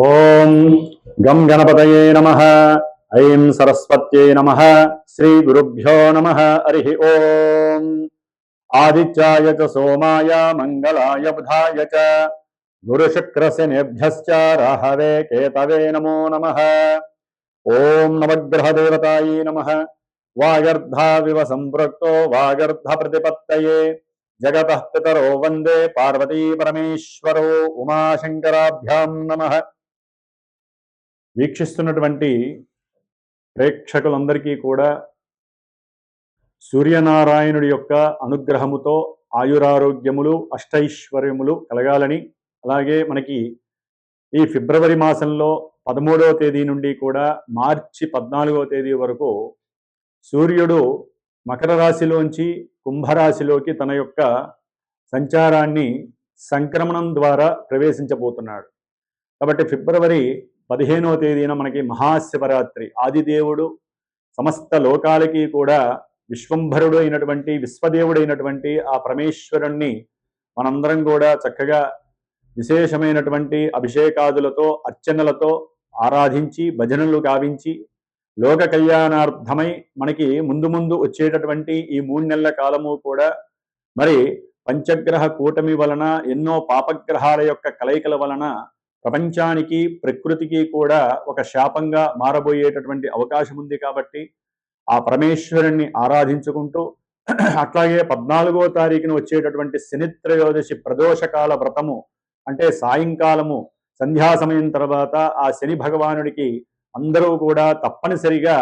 ఓం గం గణపతయే నమః. ఐం సరస్వత్యై నమః. శ్రీ గురుభ్యో నమః. హరి ఓం. ఆదిత్యాయ చ సోమాయ మంగళాయ బుధాయ చ గురుశుక్రశనిభ్యశ్చ రాహవే కేతవే నమో నమః. ఓం నవగ్రహదేవతాయే నమః. వాగర్ధావివ సంపృక్తో వాగర్ధ ప్రతిపత్తయే జగతః పితరో వందే పార్వతీ పరమేశ్వరో ఉమాశంకరాభ్యాం నమః. వీక్షిస్తున్నటువంటి ప్రేక్షకులందరికీ కూడా సూర్యనారాయణుడి యొక్క అనుగ్రహముతో ఆయురారోగ్యములు అష్టైశ్వర్యములు కలగాలని, అలాగే మనకి ఈ ఫిబ్రవరి మాసంలో 13వ తేదీ నుండి కూడా మార్చి 14వ తేదీ వరకు సూర్యుడు మకర రాశిలోంచి కుంభరాశిలోకి తన యొక్క సంచారాన్ని సంక్రమణం ద్వారా ప్రవేశించబోతున్నాడు. కాబట్టి ఫిబ్రవరి 15వ తేదీన మనకి మహాశివరాత్రి. ఆదిదేవుడు సమస్త లోకాలకి కూడా విశ్వంభరుడు అయినటువంటి విశ్వదేవుడైనటువంటి ఆ పరమేశ్వరుణ్ణి మనందరం కూడా చక్కగా విశేషమైనటువంటి అభిషేకాదులతో అర్చనలతో ఆరాధించి భజనలు గావించి లోక కళ్యాణార్థమై మనకి ముందు ముందు వచ్చేటటువంటి ఈ 3 నెలల కాలము కూడా మరి పంచగ్రహ కూటమి వలన ఎన్నో పాపగ్రహాల యొక్క కలయికల వలన ప్రపంచానికి ప్రకృతికి కూడా ఒక శాపంగా మారబోయేటటువంటి అవకాశం ఉంది. కాబట్టి ఆ పరమేశ్వరుణ్ణి ఆరాధించుకుంటూ అట్లాగే 14వ తారీఖున వచ్చేటటువంటి శనిత్రయోదశి ప్రదోషకాల వ్రతము అంటే సాయంకాలము సంధ్యా సమయం తర్వాత ఆ శని భగవానుడికి అందరూ కూడా తప్పనిసరిగా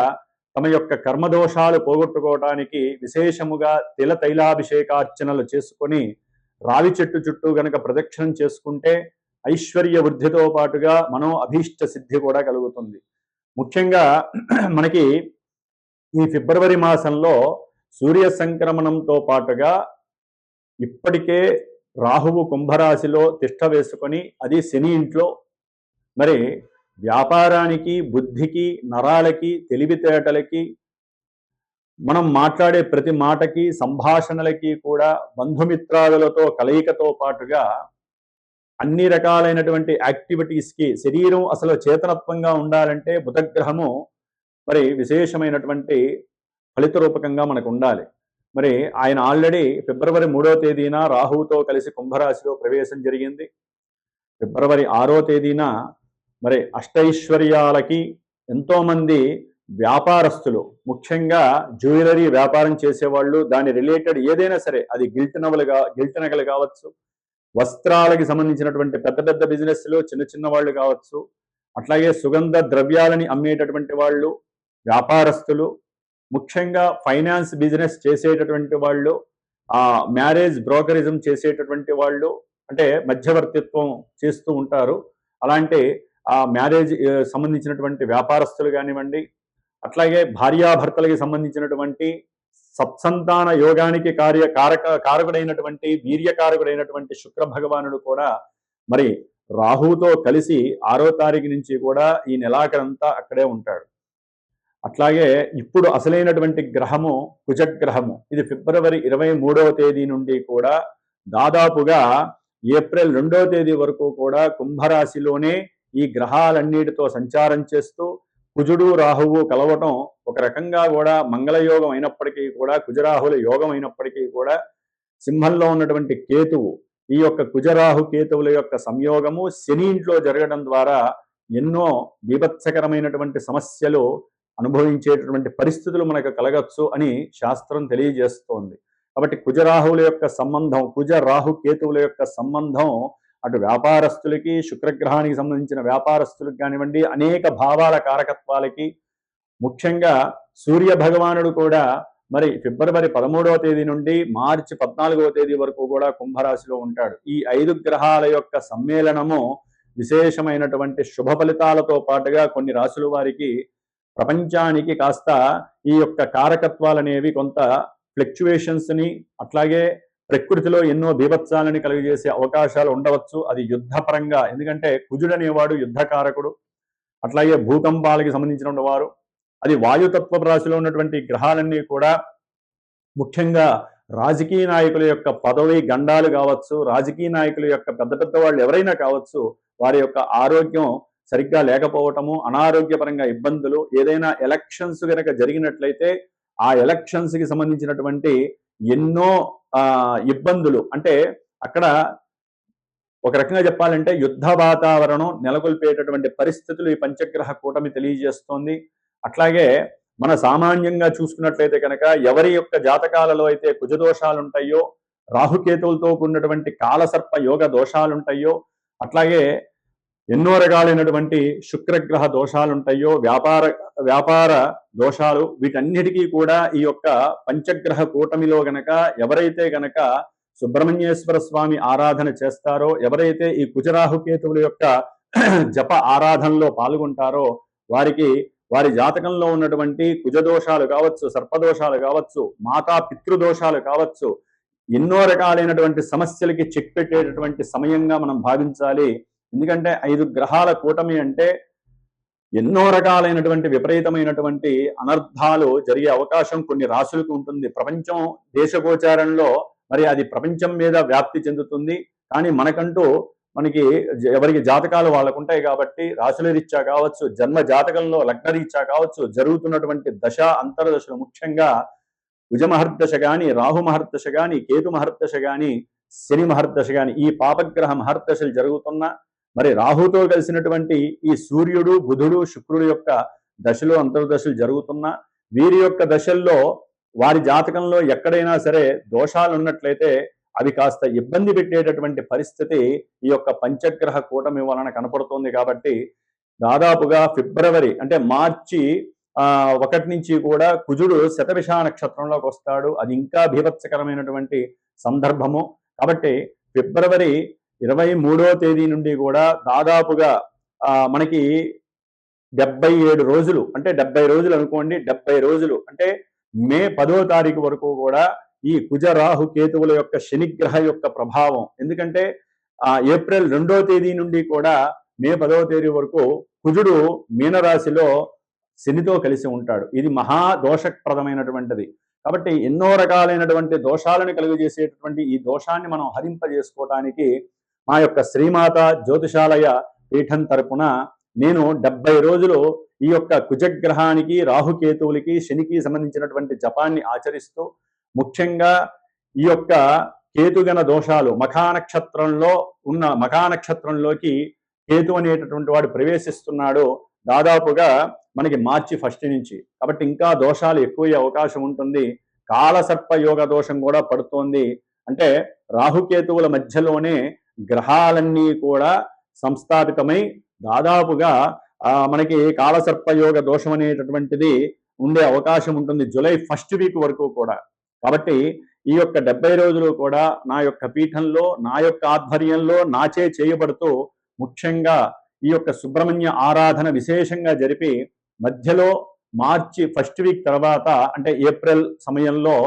తమ యొక్క కర్మదోషాలు పోగొట్టుకోవడానికి విశేషముగా తైలాభిషేకార్చనలు చేసుకొని రావి చెట్టు చుట్టూ గనక ప్రదక్షిణం చేసుకుంటే ఐశ్వర్య వృద్ధితో పాటుగా మనో అభీష్ట సిద్ధి కూడా కలుగుతుంది. ముఖ్యంగా మనకి ఈ ఫిబ్రవరి మాసంలో సూర్య సంక్రమణంతో పాటుగా ఇప్పటికే రాహువు కుంభరాశిలో తిష్ట వేసుకొని అది శని ఇంట్లో మరి వ్యాపారానికి బుద్ధికి నరాలకి తెలివితేటలకి మనం మాట్లాడే ప్రతి మాటకి సంభాషణలకి కూడా బంధుమిత్రాదులతో కలయికతో పాటుగా అన్ని రకాలైనటువంటి యాక్టివిటీస్కి శరీరం అసలు చేతనత్వంగా ఉండాలంటే బుధగ్రహము మరి విశేషమైనటువంటి ఫలిత రూపకంగా మనకు ఉండాలి. మరి ఆయన ఆల్రెడీ ఫిబ్రవరి 3వ తేదీన రాహువుతో కలిసి కుంభరాశిలో ప్రవేశం జరిగింది. ఫిబ్రవరి 6వ తేదీన మరి అష్టైశ్వర్యాలకి ఎంతోమంది వ్యాపారస్తులు, ముఖ్యంగా జ్యువెలరీ వ్యాపారం చేసేవాళ్ళు, దాని రిలేటెడ్ ఏదైనా సరే, అది గిల్ట్ నగలు కావచ్చు, వస్త్రాలకి సంబంధించినటువంటి పెద్ద పెద్ద బిజినెస్లు, చిన్న చిన్న వాళ్ళు కావచ్చు, అట్లాగే సుగంధ ద్రవ్యాలని అమ్మేటటువంటి వాళ్ళు, వ్యాపారస్తులు, ముఖ్యంగా ఫైనాన్స్ బిజినెస్ చేసేటటువంటి వాళ్ళు, మ్యారేజ్ బ్రోకరిజం చేసేటటువంటి వాళ్ళు, అంటే మధ్యవర్తిత్వం చేస్తూ ఉంటారు. అలాంటి మ్యారేజ్ సంబంధించినటువంటి వ్యాపారస్తులు కానివ్వండి, అట్లాగే భార్యాభర్తలకి సంబంధించినటువంటి సత్సంతాన యోగానికి కారకుడైనటువంటి వీర్యకారకుడైనటువంటి శుక్ర భగవానుడు కూడా మరి రాహుతో కలిసి 6వ తారీఖు నుంచి కూడా ఈ నెలాఖరంతా అక్కడే ఉంటాడు. అట్లాగే ఇప్పుడు అసలైనటువంటి గ్రహము కుజగ్రహము. ఇది ఫిబ్రవరి 23వ తేదీ నుండి కూడా దాదాపుగా ఏప్రిల్ 2వ తేదీ వరకు కూడా కుంభరాశిలోనే ఈ గ్రహాలన్నిటితో సంచారం చేస్తూ కుజుడు రాహువు కలవటం ఒక రకంగా కూడా మంగళయోగం అయినప్పటికీ కూడా, కుజరాహుల యోగం అయినప్పటికీ కూడా, సింహంలో ఉన్నటువంటి కేతువు, ఈ యొక్క కుజరాహు కేతువుల యొక్క సంయోగము శని ఇంట్లో జరగడం ద్వారా ఎన్నో బీభత్సకరమైనటువంటి సమస్యలు అనుభవించేటటువంటి పరిస్థితులు మనకు కలగచ్చు అని శాస్త్రం తెలియజేస్తోంది. కాబట్టి కుజరాహువుల యొక్క సంబంధం, కుజ రాహు కేతువుల యొక్క సంబంధం అటు వ్యాపారస్తులకి, శుక్రగ్రహానికి సంబంధించిన వ్యాపారస్తులకు కానివ్వండి, అనేక భావాల కారకత్వాలకి, ముఖ్యంగా సూర్య భగవానుడు కూడా మరి ఫిబ్రవరి 13వ తేదీ నుండి మార్చి 14వ తేదీ వరకు కూడా కుంభరాశిలో ఉంటాడు. ఈ 5 గ్రహాల యొక్క సమ్మేళనము విశేషమైనటువంటి శుభ ఫలితాలతో పాటుగా కొన్ని రాశుల వారికి ప్రపంచానికి కాస్త ఈ యొక్క కారకత్వాలనేవి కొంత ఫ్లక్చువేషన్స్ని, అట్లాగే ప్రకృతిలో ఎన్నో బీభత్సాలని కలుగజేసే అవకాశాలు ఉండవచ్చు. అది యుద్ధపరంగా, ఎందుకంటే కుజుడు అనేవాడు యుద్ధకారకుడు. అట్లాగే భూకంపాలకి సంబంధించిన వారు, అది వాయుతత్వ రాశిలో ఉన్నటువంటి గ్రహాలన్నీ కూడా ముఖ్యంగా రాజకీయ నాయకుల యొక్క పదవి గండాలు కావచ్చు, రాజకీయ నాయకుల యొక్క పెద్ద పెద్ద వాళ్ళు ఎవరైనా కావచ్చు, వారి యొక్క ఆరోగ్యం సరిగ్గా లేకపోవటము, అనారోగ్యపరంగా ఇబ్బందులు, ఏదైనా ఎలక్షన్స్ కనుక జరిగినట్లయితే ఆ ఎలక్షన్స్ కి సంబంధించినటువంటి ఎన్నో ఇబ్బందులు, అంటే అక్కడ ఒక రకంగా చెప్పాలంటే యుద్ధ వాతావరణం నెలకొల్పేటటువంటి పరిస్థితులు ఈ పంచగ్రహ కూటమి తెలియజేస్తోంది. అట్లాగే మన సామాన్యంగా చూసుకున్నట్లయితే కనుక ఎవరి యొక్క జాతకాలలో అయితే కుజదోషాలు ఉంటాయో, రాహుకేతువులతో కూడినటువంటి కాలసర్ప యోగ దోషాలు ఉంటాయో, అట్లాగే ఎన్నో రకాలైనటువంటి శుక్రగ్రహ దోషాలు ఉంటాయో, వ్యాపార దోషాలు, వీటన్నిటికీ కూడా ఈ యొక్క పంచగ్రహ కూటమిలో గనక ఎవరైతే గనక సుబ్రహ్మణ్యేశ్వర స్వామి ఆరాధన చేస్తారో, ఎవరైతే ఈ కుజరాహుకేతువుల యొక్క జప ఆరాధనలో పాల్గొంటారో వారికి వారి జాతకంలో ఉన్నటువంటి కుజదోషాలు కావచ్చు, సర్పదోషాలు కావచ్చు, మాతా పితృదోషాలు కావచ్చు, ఎన్నో రకాలైనటువంటి సమస్యలకి చెక్ పెట్టేటటువంటి సమయంగా మనం భావించాలి. ఎందుకంటే 5 గ్రహాల కూటమి అంటే ఎన్నో రకాలైనటువంటి విపరీతమైనటువంటి అనర్థాలు జరిగే అవకాశం కొన్ని రాశులకు ఉంటుంది. ప్రపంచం దేశగోచారంలో మరి అది ప్రపంచం మీద వ్యాప్తి చెందుతుంది. కానీ మనకి ఎవరికి జాతకాలు వాళ్ళకు ఉంటాయి కాబట్టి రాశుల రీత్యా కావచ్చు, జన్మ జాతకంలో లగ్న రీత్యా కావచ్చు, జరుగుతున్నటువంటి దశ అంతర్దశలు, ముఖ్యంగా కుజ మహర్దశ కానీ, రాహు మహర్దశ కానీ, కేతు మహర్దశ కానీ, శని మహర్దశ కానీ, ఈ పాపగ్రహ మహర్దశలు జరుగుతున్న, మరి రాహుతో కలిసినటువంటి ఈ సూర్యుడు, బుధుడు, శుక్రుడు యొక్క దశలు అంతర్దశలు జరుగుతున్న వీరి యొక్క దశల్లో వారి జాతకంలో ఎక్కడైనా సరే దోషాలు ఉన్నట్లయితే అవి కాస్త ఇబ్బంది పెట్టేటటువంటి పరిస్థితి ఈ యొక్క పంచగ్రహ కూటమి వలన కనపడుతోంది. కాబట్టి దాదాపుగా ఫిబ్రవరి అంటే మార్చి 1 నుంచి కూడా కుజుడు శతభిష నక్షత్రంలోకి వస్తాడు. అది ఇంకా బీభత్సకరమైనటువంటి సందర్భము. కాబట్టి ఫిబ్రవరి 23వ తేదీ నుండి కూడా దాదాపుగా మనకి 77 రోజులు, అంటే 70 రోజులు అనుకోండి, 70 రోజులు అంటే మే 10వ తారీఖు వరకు కూడా ఈ కుజ రాహు కేతువుల యొక్క శనిగ్రహ యొక్క ప్రభావం. ఎందుకంటే ఏప్రిల్ 2వ తేదీ నుండి కూడా మే 10వ తేదీ వరకు కుజుడు మీనరాశిలో శనితో కలిసి ఉంటాడు. ఇది మహా దోషప్రదమైనటువంటిది. కాబట్టి ఎన్నో రకాలైనటువంటి దోషాలను కలుగజేసేటటువంటి ఈ దోషాన్ని మనం హరింపజేసుకోవటానికి మా యొక్క శ్రీమాత జ్యోతిషాలయ పీఠం తరపున నేను 70 రోజులు ఈ యొక్క కుజగ్రహానికి, రాహుకేతువులకి, శనికి సంబంధించినటువంటి జపాన్ని ఆచరిస్తూ, ముఖ్యంగా ఈ యొక్క కేతుగణ దోషాలు మఖానక్షత్రంలోకి కేతు అనేటటువంటి వాడు ప్రవేశిస్తున్నాడు దాదాపుగా మనకి మార్చి 1 నుంచి. కాబట్టి ఇంకా దోషాలు ఎక్కువయ్యే అవకాశం ఉంటుంది. కాలసర్ప యోగ దోషం కూడా పడుతోంది. అంటే రాహుకేతువుల మధ్యలోనే గ్రహాలన్నీ కూడా సంస్థాపితమై దాదాపుగా మనకి కాలసర్పయోగ దోషం అనేటటువంటిది ఉండే అవకాశం ఉంటుంది జూలై 1st వీక్ వరకు కూడా. కాబట్టి ఈ యొక్క 70 రోజులు కూడా నా యొక్క పీఠంలో, నా యొక్క ఆధ్వర్యంలో, నాచే చేయబడుతూ ముఖ్యంగా ఈ యొక్క సుబ్రహ్మణ్య ఆరాధన విశేషంగా జరిపి మధ్యలో మార్చి 1st వీక్ తర్వాత అంటే ఏప్రిల్ సమయంలో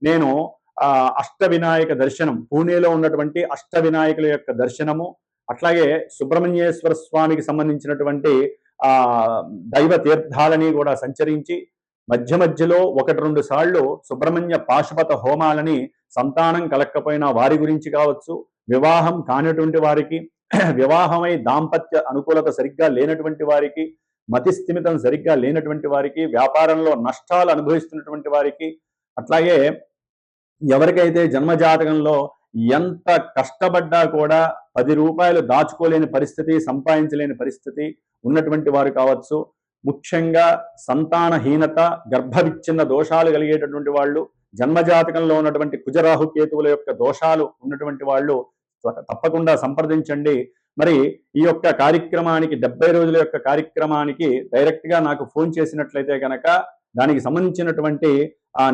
నేను అష్టవినాయక దర్శనం, పూణేలో ఉన్నటువంటి అష్టవినాయకుల యొక్క దర్శనము, అట్లాగే సుబ్రహ్మణ్యేశ్వర స్వామికి సంబంధించినటువంటి దైవ తీర్థాలని కూడా సంచరించి మధ్యలో 1-2 సార్లు సుబ్రహ్మణ్య పాశుపత హోమాలని సంతానం కలక్కపోయినా వారి గురించి కావచ్చు, వివాహం కానిటువంటి వారికి, వివాహమై దాంపత్య అనుకూలత సరిగ్గా లేనటువంటి వారికి, మతిస్థిమితం సరిగ్గా లేనటువంటి వారికి, వ్యాపారంలో నష్టాలు అనుభవిస్తున్నటువంటి వారికి, అట్లాగే ఎవరికైతే జన్మజాతకంలో ఎంత కష్టపడ్డా కూడా 10 రూపాయలు దాచుకోలేని పరిస్థితి, సంపాదించలేని పరిస్థితి ఉన్నటువంటి వారు కావచ్చు, ముఖ్యంగా సంతానహీనత, గర్భవిచ్ఛిన్న దోషాలు కలిగేటటువంటి వాళ్ళు, జన్మజాతకంలో ఉన్నటువంటి కుజరాహు కేతువుల యొక్క దోషాలు ఉన్నటువంటి వాళ్ళు తప్పకుండా సంప్రదించండి. మరి ఈ యొక్క కార్యక్రమానికి 70 రోజుల యొక్క కార్యక్రమానికి డైరెక్ట్గా నాకు ఫోన్ చేసినట్లయితే కనుక దానికి సంబంధించినటువంటి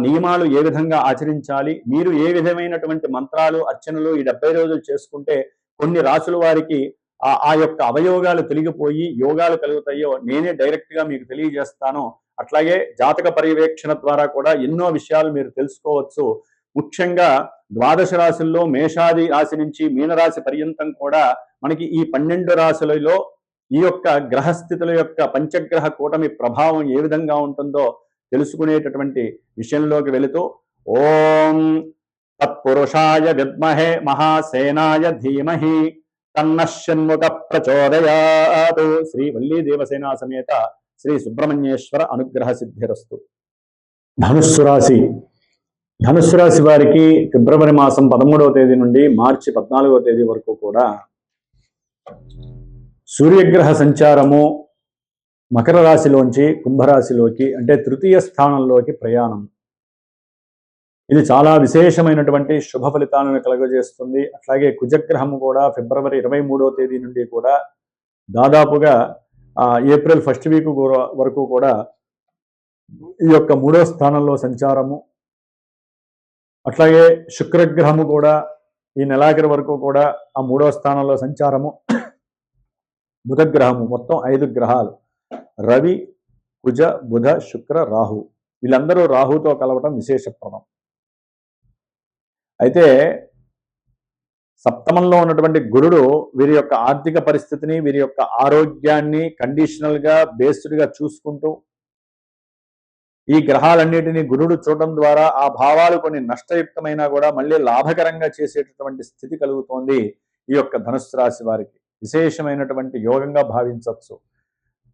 నియమాలు ఏ విధంగా ఆచరించాలి, మీరు ఏ విధమైనటువంటి మంత్రాలు, అర్చనలు ఈ 70 రోజులు చేసుకుంటే కొన్ని రాసుల వారికి ఆ యొక్క అవయోగాలు తొలగిపోయి యోగాలు కలుగుతాయో నేనే డైరెక్ట్గా మీకు తెలియజేస్తాను. అట్లాగే జాతక పర్యవేక్షణ ద్వారా కూడా ఎన్నో విషయాలు మీరు తెలుసుకోవచ్చు. ముఖ్యంగా ద్వాదశ రాశుల్లో మేషాది రాశి నుంచి మీనరాశి పర్యంతం కూడా మనకి ఈ 12 రాశులలో ఈ యొక్క గ్రహస్థితుల యొక్క పంచగ్రహ కూటమి ప్రభావం ఏ విధంగా ఉంటుందో తెలుసుకునేటటువంటి విషయంలోకి వెళుతూ ఓం తత్పురుషాయ విద్మహే మహాసేనాయ ధీమహి తన్నః షణ్ముఖ ప్రచోదయాత్. శ్రీ వల్లీ దేవసేనా సమేత శ్రీ సుబ్రహ్మణ్యేశ్వర అనుగ్రహ సిద్ధిరస్తు. ధనుస్సు రాశి. ధనుస్సు రాశి వారికి ఫిబ్రవరి మాసం 13వ తేదీ నుండి మార్చి 14వ తేదీ వరకు కూడా సూర్యగ్రహ సంచారము మకర రాశిలోంచి కుంభరాశిలోకి అంటే తృతీయ స్థానంలోకి ప్రయాణం. ఇది చాలా విశేషమైనటువంటి శుభ ఫలితాలను కలుగజేస్తుంది. అట్లాగే కుజగ్రహము కూడా ఫిబ్రవరి 23వ తేదీ నుండి కూడా దాదాపుగా ఏప్రిల్ ఫస్ట్ వీక్ వరకు కూడా ఈ యొక్క 3వ స్థానంలో సంచారము. అట్లాగే శుక్రగ్రహము కూడా ఈ నెలాఖరు వరకు కూడా ఆ 3వ స్థానంలో సంచారము. బుధగ్రహము మొత్తం 5 గ్రహాలు రవి, కుజ, బుధ, శుక్ర, రాహు, వీళ్ళందరూ రాహుతో కలవటం విశేషప్రదం. అయితే సప్తమంలో ఉన్నటువంటి గురుడు వీరి యొక్క ఆర్థిక పరిస్థితిని, వీరి యొక్క ఆరోగ్యాన్ని కండిషనల్గా బేస్డ్గా చూసుకుంటూ ఈ గ్రహాలన్నిటినీ గురుడు చూడటం ద్వారా ఆ భావాలు కొన్ని నష్టయుక్తమైనా కూడా మళ్ళీ లాభకరంగా చేసేటటువంటి స్థితి కలుగుతోంది ఈ యొక్క ధనుస్సు రాశి వారికి. విశేషమైనటువంటి యోగంగా భావించవచ్చు.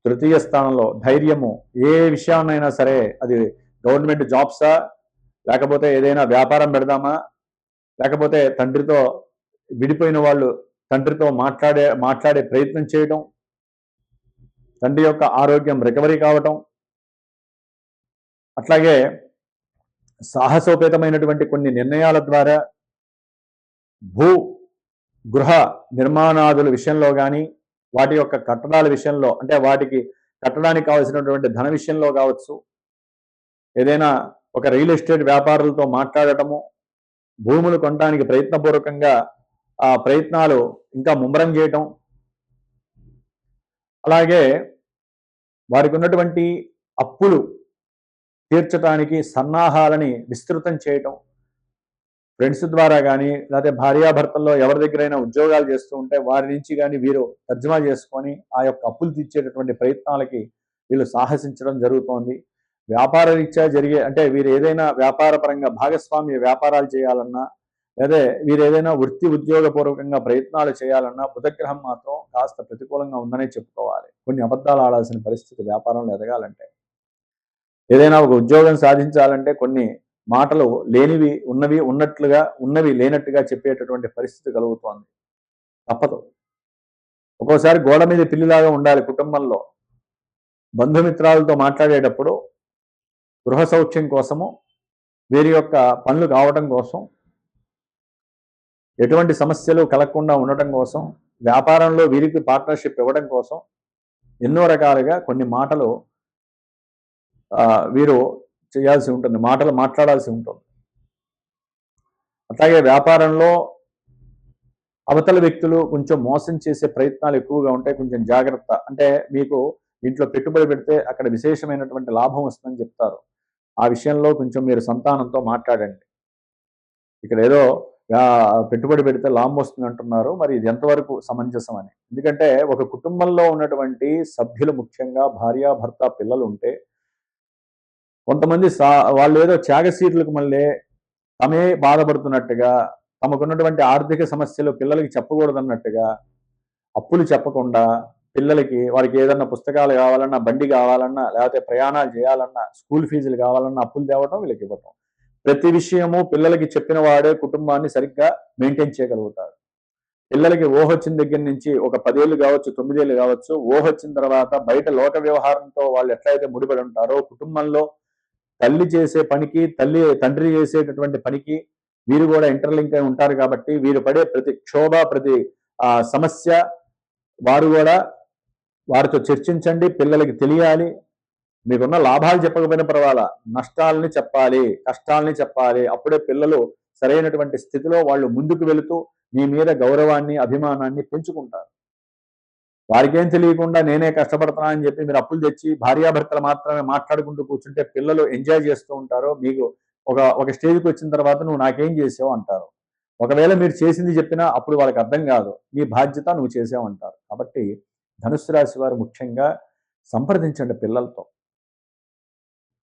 తృతీయ స్థానంలో ధైర్యము, ఏ విషయాన్నైనా సరే అది గవర్నమెంట్ జాబ్సా, లేకపోతే ఏదైనా వ్యాపారం పెడదామా, లేకపోతే తండ్రితో విడిపోయిన వాళ్ళు తండ్రితో మాట్లాడే ప్రయత్నం చేయడం, తండ్రి యొక్క ఆరోగ్యం రికవరీ కావటం, అట్లాగే సాహసోపేతమైనటువంటి కొన్ని నిర్ణయాల ద్వారా గృహ నిర్మాణాదుల విషయంలో కానీ, వాటి యొక్క కట్టడాల విషయంలో అంటే వాటికి కట్టడానికి కావాల్సినటువంటి ధన విషయంలో కావచ్చు, ఏదైనా ఒక రియల్ ఎస్టేట్ వ్యాపారులతో మాట్లాడటము, భూములు కొనడానికి ప్రయత్నపూర్వకంగా ఆ ప్రయత్నాలు ఇంకా ముమ్మరం చేయటం, అలాగే వారికి ఉన్నటువంటి అప్పులు తీర్చడానికి సన్నాహాలని విస్తృతం చేయటం, ఫ్రెండ్స్ ద్వారా కానీ లేకపోతే భార్యాభర్తల్లో ఎవరి దగ్గరైనా ఉద్యోగాలు చేస్తూ ఉంటే వారి నుంచి కానీ వీరు తర్జుమా చేసుకొని ఆ యొక్క అప్పులు తీర్చేటటువంటి ప్రయత్నాలకి వీళ్ళు సాహసించడం జరుగుతోంది. వ్యాపార రీత్యా అంటే వీరు ఏదైనా వ్యాపార పరంగా భాగస్వామ్య వ్యాపారాలు చేయాలన్నా, లేదా వీరు ఏదైనా వృత్తి ఉద్యోగపూర్వకంగా ప్రయత్నాలు చేయాలన్నా బుధగ్రహం మాత్రం కాస్త ప్రతికూలంగా ఉందనే చెప్పుకోవాలి. కొన్ని అబద్ధాలు ఆడాల్సిన పరిస్థితి వ్యాపారంలో ఎదగాలంటే. ఏదైనా ఒక ఉద్యోగం సాధించాలంటే కొన్ని మాటలు లేనివి ఉన్నవి ఉన్నట్లుగా, ఉన్నవి లేనట్టుగా చెప్పేటటువంటి పరిస్థితి కలుగుతోంది. తప్పదు. ఒక్కోసారి గోడ మీద పిల్లిలాగా ఉండాలి కుటుంబంలో. బంధుమిత్రాలతో మాట్లాడేటప్పుడు గృహ సౌఖ్యం కోసము, వీరి యొక్క పనులు కావటం కోసం, ఎటువంటి సమస్యలు కలగకుండా ఉండటం కోసం, వ్యాపారంలో వీరికి పార్ట్నర్షిప్ ఇవ్వడం కోసం ఎన్నో రకాలుగా కొన్ని మాటలు వీరు చేయాల్సి ఉంటుంది, మాటలు మాట్లాడాల్సి ఉంటుంది. అట్లాగే వ్యాపారంలో అవతల వ్యక్తులు కొంచెం మోసం చేసే ప్రయత్నాలు ఎక్కువగా ఉంటాయి. కొంచెం జాగ్రత్త. అంటే మీకు ఇంట్లో పెట్టుబడి పెడితే అక్కడ విశేషమైనటువంటి లాభం వస్తుందని చెప్తారు. ఆ విషయంలో కొంచెం మీరు సంతానంతో మాట్లాడండి. ఇక్కడ ఏదో పెట్టుబడి పెడితే లాభం వస్తుంది అంటున్నారు, మరి ఇది ఎంతవరకు సమంజసం అని. ఎందుకంటే ఒక కుటుంబంలో ఉన్నటువంటి సభ్యులు, ముఖ్యంగా భార్యాభర్త పిల్లలు ఉంటే కొంతమంది వాళ్ళు ఏదో త్యాగశీరులకు మళ్ళీ తమే బాధపడుతున్నట్టుగా, తమకున్నటువంటి ఆర్థిక సమస్యలు పిల్లలకి చెప్పకూడదన్నట్టుగా అప్పులు చెప్పకుండా పిల్లలకి వారికి ఏదన్నా పుస్తకాలు కావాలన్నా, బండి కావాలన్నా, లేకపోతే ప్రయాణాలు చేయాలన్నా, స్కూల్ ఫీజులు కావాలన్నా అప్పులు తేవటం, వీళ్ళకి ఇవ్వటం. ప్రతి విషయము పిల్లలకి చెప్పిన వాడే కుటుంబాన్ని సరిగ్గా మెయింటైన్ చేయగలుగుతాడు. పిల్లలకి ఊహొచ్చిన దగ్గర నుంచి ఒక 10 ఏళ్ళు కావచ్చు, 9 ఏళ్ళు కావచ్చు, ఊహొచ్చిన తర్వాత బయట లోక వ్యవహారంతో వాళ్ళు ఎట్లయితే ముడిపడి ఉంటారో కుటుంబంలో తల్లి చేసే పనికి, తండ్రి చేసేటటువంటి పనికి వీరు కూడా ఇంటర్లింక్ అయి ఉంటారు. కాబట్టి వీరు పడే ప్రతి క్షోభ, ప్రతి సమస్య వారు కూడా వారితో చర్చించండి. పిల్లలకి తెలియాలి. మీకున్న లాభాలు చెప్పకపోయినా పర్వాలా, నష్టాలని చెప్పాలి, కష్టాలని చెప్పాలి. అప్పుడే పిల్లలు సరైనటువంటి స్థితిలో వాళ్ళు ముందుకు వెళుతూ మీ మీద గౌరవాన్ని, అభిమానాన్ని పెంచుకుంటారు. వారికేం తెలియకుండా నేనే కష్టపడుతున్నా అని చెప్పి మీరు అప్పులు తెచ్చి భార్యాభర్తలు మాత్రమే మాట్లాడుకుంటూ కూర్చుంటే పిల్లలు ఎంజాయ్ చేస్తూ ఉంటారు. మీకు ఒక స్టేజ్కి వచ్చిన తర్వాత నువ్వు నాకేం చేసావు అంటారు. ఒకవేళ మీరు చేసింది చెప్పినా అప్పుడు వాళ్ళకి అర్థం కాదు. నీ బాధ్యత నువ్వు చేసావు అంటారు. కాబట్టి ధనుస్సు రాశి వారు ముఖ్యంగా సంప్రదించండి పిల్లలతో.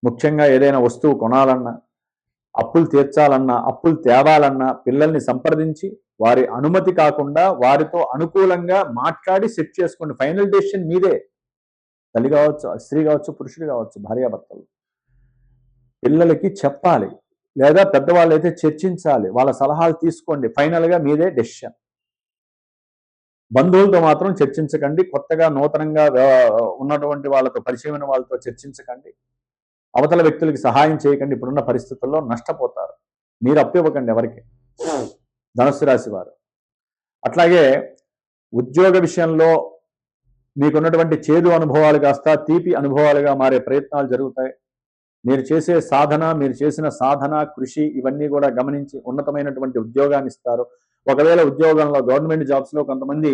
ముఖ్యంగా ఏదైనా వస్తువు కొనాలన్నా అప్పులు తీర్చాలన్నా, అప్పులు తేవాలన్నా పిల్లల్ని సంప్రదించి వారి అనుమతి కాకుండా వారితో అనుకూలంగా మాట్లాడి సెట్ చేసుకోండి. ఫైనల్ డెసిషన్ మీదే. తల్లి కావచ్చు, స్త్రీ కావచ్చు, పురుషుడు కావచ్చు, భార్యాభర్తలు. పిల్లలకి చెప్పాలి, లేదా పెద్దవాళ్ళు అయితే చర్చించాలి, వాళ్ళ సలహాలు తీసుకోండి. ఫైనల్గా మీదే డెసిషన్. బంధువులతో మాత్రం చర్చించకండి. కొత్తగా నూతనంగా ఉన్నటువంటి వాళ్ళతో, పరిచయమైన వాళ్ళతో చర్చించకండి. అవతల వ్యక్తులకి సహాయం చేయకండి. ఇప్పుడున్న పరిస్థితుల్లో నష్టపోతారు. మీరు అప్పు ఇవ్వకండి ఎవరికి. ధనుస్సు రాశి వారు. అట్లాగే ఉద్యోగ విషయంలో మీకున్నటువంటి చేదు అనుభవాలు కాస్త తీపి అనుభవాలుగా మారే ప్రయత్నాలు జరుగుతాయి. మీరు చేసే సాధన, మీరు చేసిన సాధన, కృషి ఇవన్నీ కూడా గమనించి ఉన్నతమైనటువంటి ఉద్యోగాన్ని ఇస్తారు. ఒకవేళ ఉద్యోగంలో గవర్నమెంట్ జాబ్స్లో కొంతమంది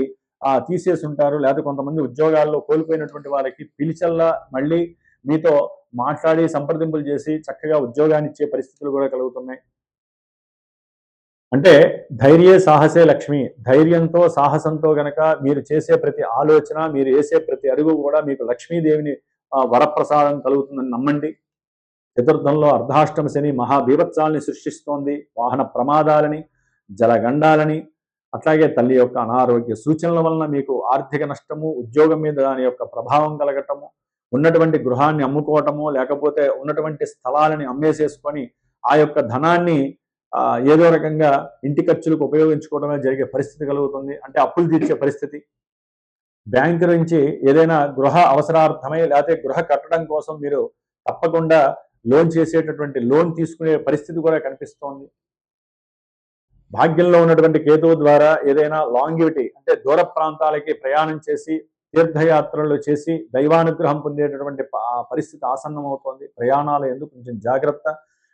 తీసేసి ఉంటారు, లేదా కొంతమంది ఉద్యోగాల్లో కోల్పోయినటువంటి వారికి పిలిచల్లా మళ్ళీ మీతో మాట్లాడి సంప్రదింపులు చేసి చక్కగా ఉద్యోగాన్ని ఇచ్చే పరిస్థితులు కూడా కలుగుతున్నాయి. అంటే ధైర్యే సాహసే లక్ష్మి. ధైర్యంతో, సాహసంతో గనక మీరు చేసే ప్రతి ఆలోచన, మీరు వేసే ప్రతి అడుగు కూడా మీకు లక్ష్మీదేవిని వరప్రసాదం కలుగుతుందని నమ్మండి. చతుర్థంలో అర్ధాష్టమ శని మహాబీభత్సాలని సృష్టిస్తోంది. వాహన ప్రమాదాలని, జలగండాలని, అట్లాగే తల్లి యొక్క అనారోగ్య సూచనల వలన మీకు ఆర్థిక నష్టము, ఉద్యోగం మీద దాని యొక్క ప్రభావం కలగటము, ఉన్నటువంటి గృహాన్ని అమ్ముకోవటము, లేకపోతే ఉన్నటువంటి స్థలాలని అమ్మేసేసుకొని ఆ యొక్క ధనాన్ని ఏదో రకంగా ఇంటి ఖర్చులకు ఉపయోగించుకోవడమే జరిగే పరిస్థితి కలుగుతుంది. అంటే అప్పులు తీర్చే పరిస్థితి. బ్యాంకు నుంచి ఏదైనా గృహ అవసరార్థమై లేకపోతే గృహ కట్టడం కోసం మీరు తప్పకుండా లోన్ చేసేటటువంటి లోన్ తీసుకునే పరిస్థితి కూడా కనిపిస్తోంది. భాగ్యంలో ఉన్నటువంటి కేతువు ద్వారా ఏదైనా లాంగివిటీ అంటే దూర ప్రాంతాలకి ప్రయాణం చేసి తీర్థయాత్రలు చేసి దైవానుగ్రహం పొందేటటువంటి పరిస్థితి ఆసన్నమవుతోంది. ప్రయాణాల ఎందుకు కొంచెం జాగ్రత్త.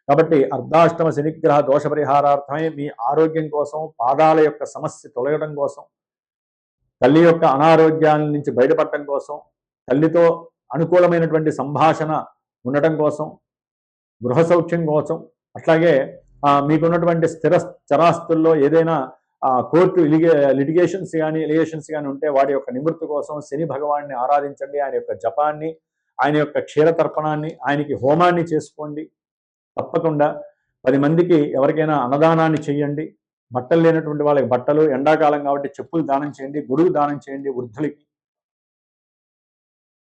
కాబట్టి అర్ధాష్టమ శనిగ్రహ దోష పరిహారార్థమై మీ ఆరోగ్యం కోసం, పాదాల యొక్క సమస్య తొలగడం కోసం, తల్లి యొక్క అనారోగ్యాల నుంచి బయటపడటం కోసం, తల్లితో అనుకూలమైనటువంటి సంభాషణ ఉండటం కోసం, గృహ సౌఖ్యం కోసం, అట్లాగే మీకున్నటువంటి స్థిర చరాస్తుల్లో ఏదైనా కోర్టు లిటిగేషన్స్ కానీ ఉంటే వాటి యొక్క నివృత్తి కోసం శని భగవాన్ని ఆరాధించండి. ఆయన యొక్క జపాన్ని, ఆయన యొక్క క్షీరతర్పణాన్ని, ఆయనకి హోమాన్ని చేసుకోండి. తప్పకుండా 10 మందికి ఎవరికైనా అన్నదానాన్ని చేయండి. బట్టలు లేనటువంటి వాళ్ళకి బట్టలు, ఎండాకాలం కాబట్టి చెప్పులు దానం చేయండి, గొడుగు దానం చేయండి వృద్ధులకి.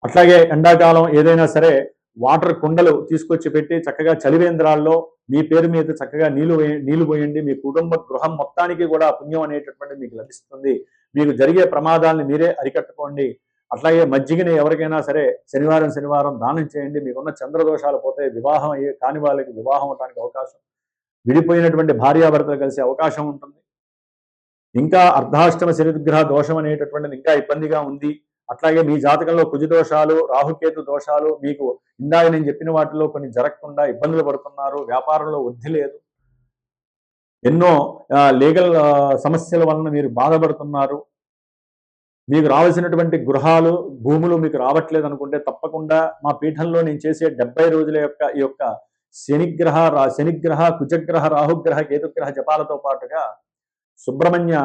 అట్లాగే ఎండాకాలం ఏదైనా సరే వాటర్ కుండలు తీసుకొచ్చి పెట్టి చక్కగా చలివేంద్రాల్లో మీ పేరు మీద చక్కగా నీళ్లు పోయండి. మీ కుటుంబ గృహం మొత్తానికి కూడా పుణ్యం అనేటటువంటిది మీకు లభిస్తుంది. మీకు జరిగే ప్రమాదాలను మీరే అరికట్టుకోండి. అట్లాగే మజ్జిగని ఎవరికైనా సరే శనివారం దానం చేయండి. మీకున్న చంద్రదోషాలు పోతే వివాహం కాని వాళ్ళకి వివాహం అవడానికి అవకాశం, విడిపోయినటువంటి భార్యాభర్తలు కలిసే అవకాశం ఉంటుంది. ఇంకా అర్ధాష్టమ శనిగ్రహ దోషం అనేటటువంటిది ఇంకా ఇబ్బందిగా ఉంది. అట్లాగే మీ జాతకంలో కుజదోషాలు, రాహుకేతు దోషాలు, మీకు ఇందాక నేను చెప్పిన వాటిలో కొన్ని జరగకుండా ఇబ్బందులు పడుతున్నారు. వ్యాపారంలో వృద్ధి లేదు. ఎన్నో లీగల్ సమస్యల వలన మీరు బాధపడుతున్నారు. మీకు రావాల్సినటువంటి గృహాలు, భూములు మీకు రావట్లేదు అనుకుంటే తప్పకుండా మా పీఠంలో నేను చేసే 70 రోజుల యొక్క ఈ యొక్క శనిగ్రహ, కుజగ్రహ, రాహుగ్రహ, కేతుగ్రహ జపాలతో పాటుగా సుబ్రహ్మణ్య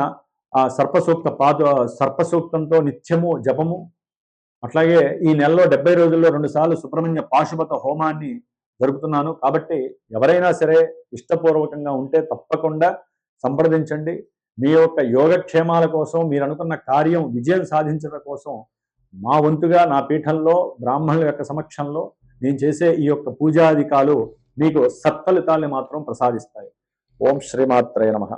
సర్పసూక్తంతో నిత్యము జపము, అట్లాగే ఈ నెలలో 70 రోజుల్లో 2 సార్లు సుబ్రహ్మణ్య పాశుపత హోమాన్ని జరుపుతున్నాను. కాబట్టి ఎవరైనా సరే ఇష్టపూర్వకంగా ఉంటే తప్పకుండా సంప్రదించండి. మీ యొక్క యోగక్షేమాల కోసం, మీరు అనుకున్న కార్యం విజయం సాధించడం కోసం మా వంతుగా నా పీఠంలో బ్రాహ్మణుల యొక్క సమక్షంలో నేను చేసే ఈ యొక్క పూజాధికాలు మీకు సత్ఫలితాల్ని మాత్రం ప్రసాదిస్తాయి. ఓం శ్రీమాత్రే నమః.